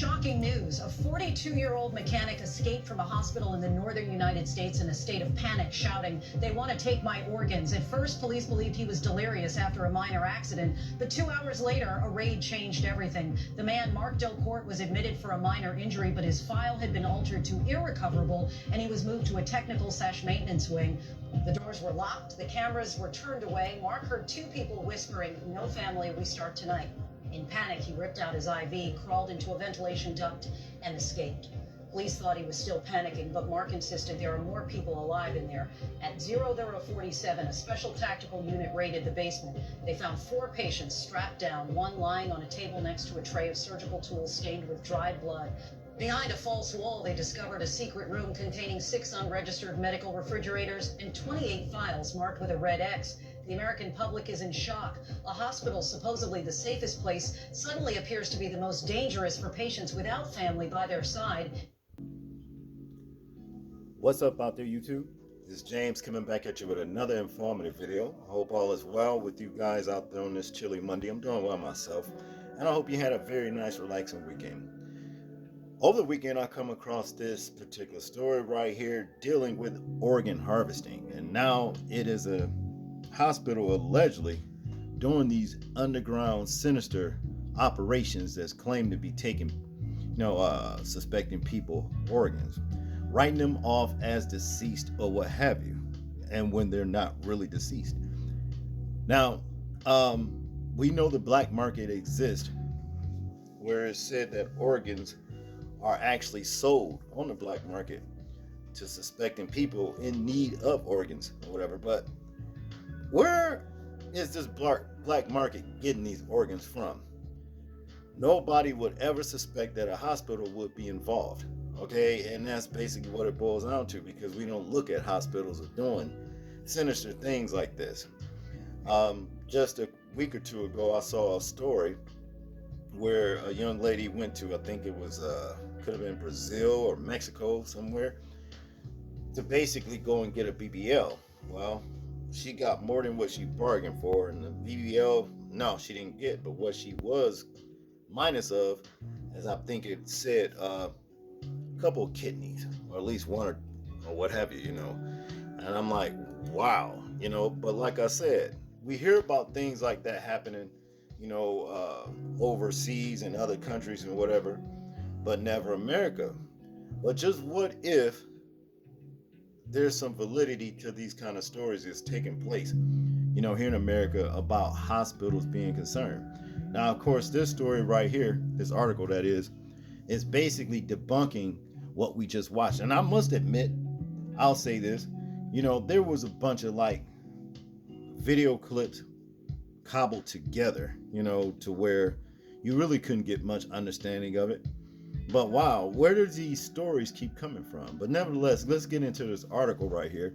Shocking news. A 42-year-old mechanic escaped from a hospital in the northern United States in a state of panic, shouting, "They want to take my organs." At first, police believed he was delirious after a minor accident, but 2 hours later, a raid changed everything. The man, Mark Delcourt, was admitted for a minor injury, but his file had been altered to irrecoverable, and he was moved to a technical/maintenance wing. The doors were locked. The cameras were turned away. Mark heard two people whispering, "No family, we start tonight." In panic, he ripped out his IV, crawled into a ventilation duct, and escaped. Police thought he was still panicking, but Mark insisted there are more people alive in there. At 0047, a special tactical unit raided the basement. They found 4 patients strapped down, one lying on a table next to a tray of surgical tools stained with dried blood. Behind a false wall, they discovered a secret room containing 6 unregistered medical refrigerators and 28 files marked with a red X. The American public is in shock. A hospital, supposedly the safest place, suddenly appears to be the most dangerous for patients without family by their side. What's up out there, YouTube? This is James coming back at you with another informative video. I hope all is well with you guys out there on this chilly Monday. I'm doing well myself, and I hope you had a very nice, relaxing weekend. Over the weekend, I come across this particular story right here dealing with organ harvesting, and now it is a hospital allegedly doing these underground sinister operations that's claimed to be taking, suspecting people organs, writing them off as deceased or what have you, and when they're not really deceased. Now, we know the black market exists, where it's said that organs are actually sold on the black market to suspecting people in need of organs or whatever. But where is this black market getting these organs from? Nobody would ever suspect that a hospital would be involved, okay? And that's basically what it boils down to, because we don't look at hospitals as doing sinister things like this. Just a week or two ago, I saw a story where a young lady went to, I think it was, could have been Brazil or Mexico somewhere, to basically go and get a BBL. Well, she got more than what she bargained for, and the BBL, no, she didn't get, but what she was minus of, as I think it said, a couple of kidneys, or at least one or what have you, And I'm like, wow, but like I said, we hear about things like that happening, overseas in other countries and whatever, but never America. But just what if there's some validity to these kind of stories that's taking place, here in America about hospitals being concerned. Now, of course, this story right here, this article that is basically debunking what we just watched. And I must admit, I'll say this, there was a bunch of video clips cobbled together, to where you really couldn't get much understanding of it. But wow, where do these stories keep coming from? But nevertheless, let's get into this article right here.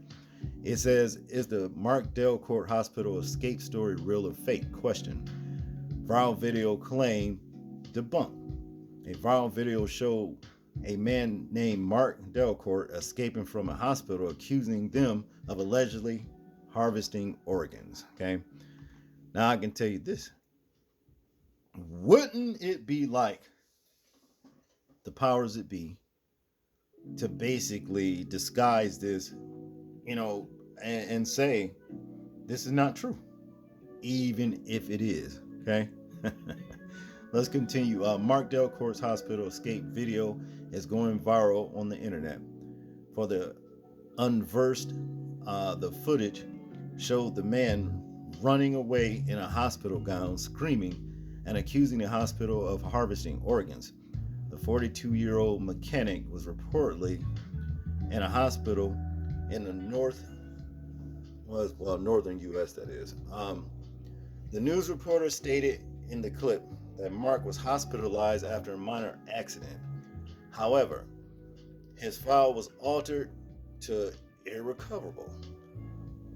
It says, "Is the Mark Delcourt Hospital escape story real or fake? Question. Viral video claim debunked." A viral video showed a man named Mark Delcourt escaping from a hospital, accusing them of allegedly harvesting organs. Okay. Now I can tell you this. Wouldn't it be like the powers that be to basically disguise this, and say this is not true, even if it is, okay? Let's continue. Mark Delcourt's hospital escape video is going viral on the internet. For the unversed, the footage showed the man running away in a hospital gown, screaming and accusing the hospital of harvesting organs. The 42-year-old mechanic was reportedly in a hospital in the northern U.S., that is. The news reporter stated in the clip that Mark was hospitalized after a minor accident. However, his file was altered to irrecoverable,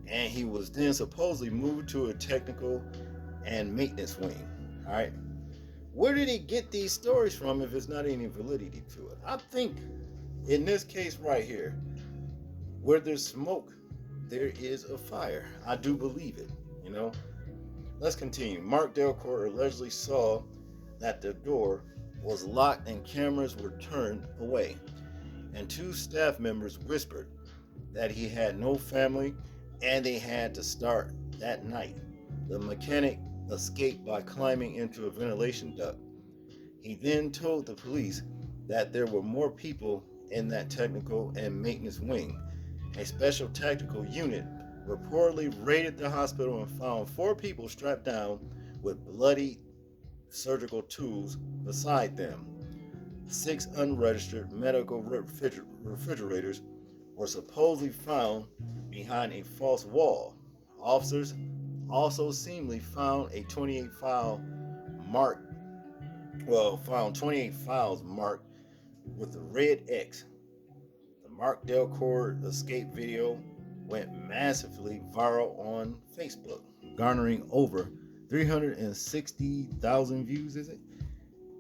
and he was then supposedly moved to a technical and maintenance wing. All right. Where did he get these stories from if it's not any validity to it? I think in this case right here, where there's smoke, there is a fire. I do believe it, Let's continue. Mark Delcourt allegedly saw that the door was locked and cameras were turned away, and two staff members whispered that he had no family and they had to start that night. The mechanic escaped by climbing into a ventilation duct. He then told the police that there were more people in that technical and maintenance wing. A special tactical unit reportedly raided the hospital and found four people strapped down with bloody surgical tools beside them. Six unregistered medical refrigerators were supposedly found behind a false wall. Officers also seemingly found a 28 file mark found 28 files marked with a red X. The Mark Delcourt escape video went massively viral on Facebook, garnering over 360,000 views, is it?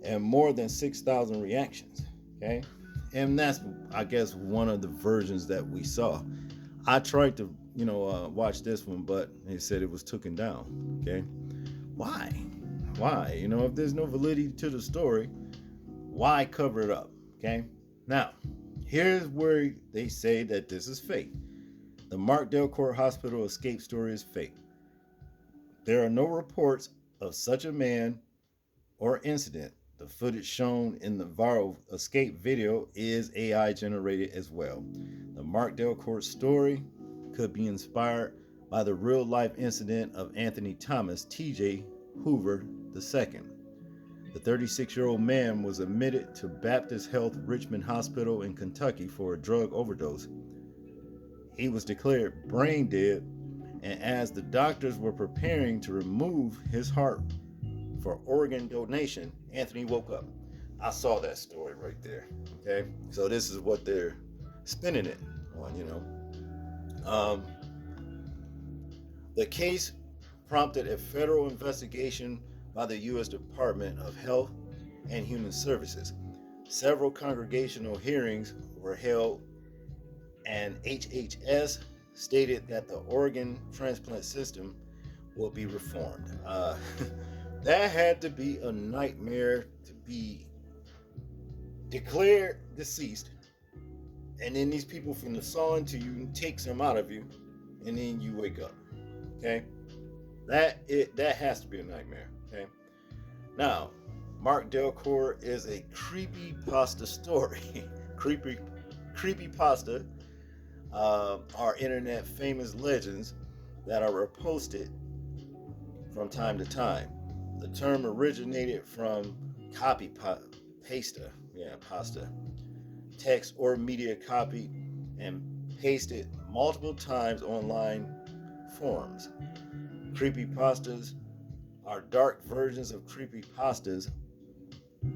And more than 6,000 reactions. Okay? And that's, I guess, one of the versions that we saw. I tried to, watch this one, but they said it was taken down. Okay? Why? Why? If there's no validity to the story, why cover it up? Okay? Now, here's where they say that this is fake. The Mark Delcourt Hospital escape story is fake. There are no reports of such a man or incident. The footage shown in the viral escape video is AI generated as well. The Mark Delcourt story could be inspired by the real life incident of Anthony Thomas T.J. Hoover II. The 36-year-old man was admitted to Baptist Health Richmond Hospital in Kentucky for a drug overdose. He was declared brain dead, and as the doctors were preparing to remove his heart for organ donation, Anthony woke up. I saw that story right there. Okay, so this is what they're spinning it on. The case prompted a federal investigation by the U.S. Department of Health and Human Services. Several congregational hearings were held, and HHS stated that the organ transplant system will be reformed. That had to be a nightmare to be declared deceased, and then these people from the sawing to you take some out of you, and then you wake up. Okay, that has to be a nightmare. Okay, now Mark Delcourt is a creepy pasta story. creepy pasta are internet famous legends that are reposted from time to time. The term originated from pasta, text or media copied and pasted multiple times online forums. Creepypastas are dark versions of creepypastas,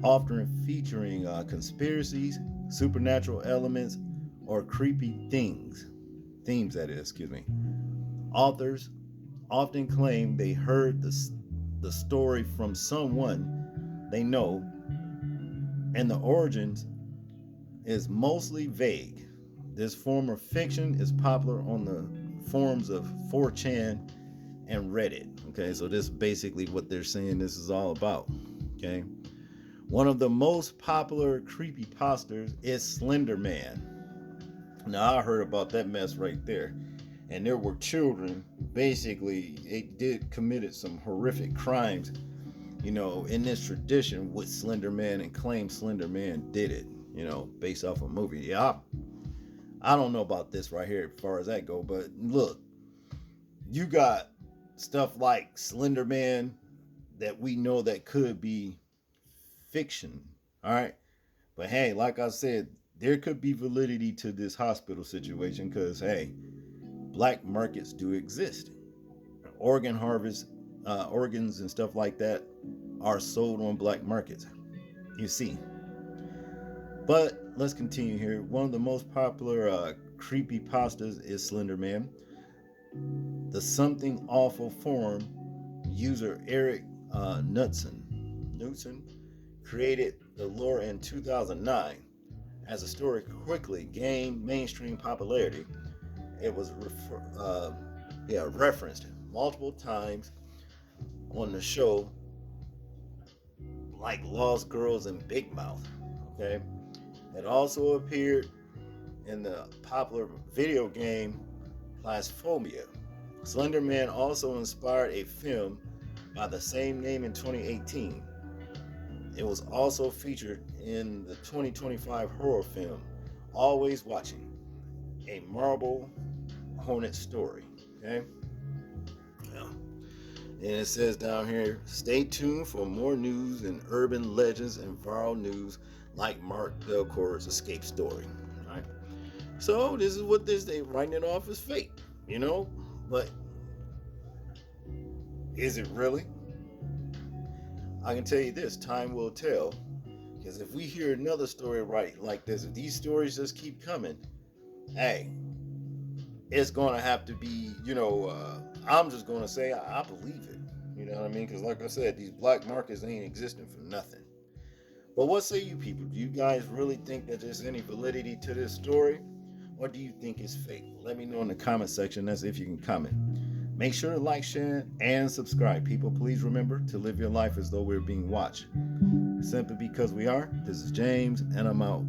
often featuring conspiracies, supernatural elements, or creepy themes. Authors often claim they heard the story from someone they know, and the origins is mostly vague. This form of fiction is popular on the forums of 4chan and Reddit. Okay, so this is basically what they're saying this is all about. Okay, one of the most popular creepypastas is Slender Man. Now, I heard about that mess right there, and there were children. Basically, it committed some horrific crimes, in this tradition with Slender Man, and claimed Slender Man did it, based off a movie. Yeah, I don't know about this right here as far as that go, but look, you got stuff like Slender Man that we know that could be fiction, all right? But hey, like I said, there could be validity to this hospital situation because, hey, black markets do exist. Organ harvest, organs and stuff like that are sold on black markets, you see. But let's continue here. One of the most popular creepypastas is Slender Man. The Something Awful forum user Eric Knudsen created the lore in 2009. As the story quickly gained mainstream popularity, it was referenced multiple times on the show like Lost Girls and Big Mouth. Okay, it also appeared in the popular video game Blasphemia. Slender Man also inspired a film by the same name in 2018. It was also featured in the 2025 horror film Always Watching, a Marble Hornet story. Okay? Yeah. And it says down here, stay tuned for more news and urban legends and viral news like Mark Delcourt's escape story. All right. So this is what they writing it off as fake, you know? But is it really? I can tell you this, time will tell. Because if we hear another story right like this, if these stories just keep coming, hey, it's going to have to be, I'm just going to say I believe it. You know what I mean? Because like I said, these black markets ain't existing for nothing. But what say you people? Do you guys really think that there's any validity to this story? Or do you think it's fake? Let me know in the comment section. That's if you can comment. Make sure to like, share, and subscribe. People, please remember to live your life as though we're being watched. Simply because we are. This is James, and I'm out.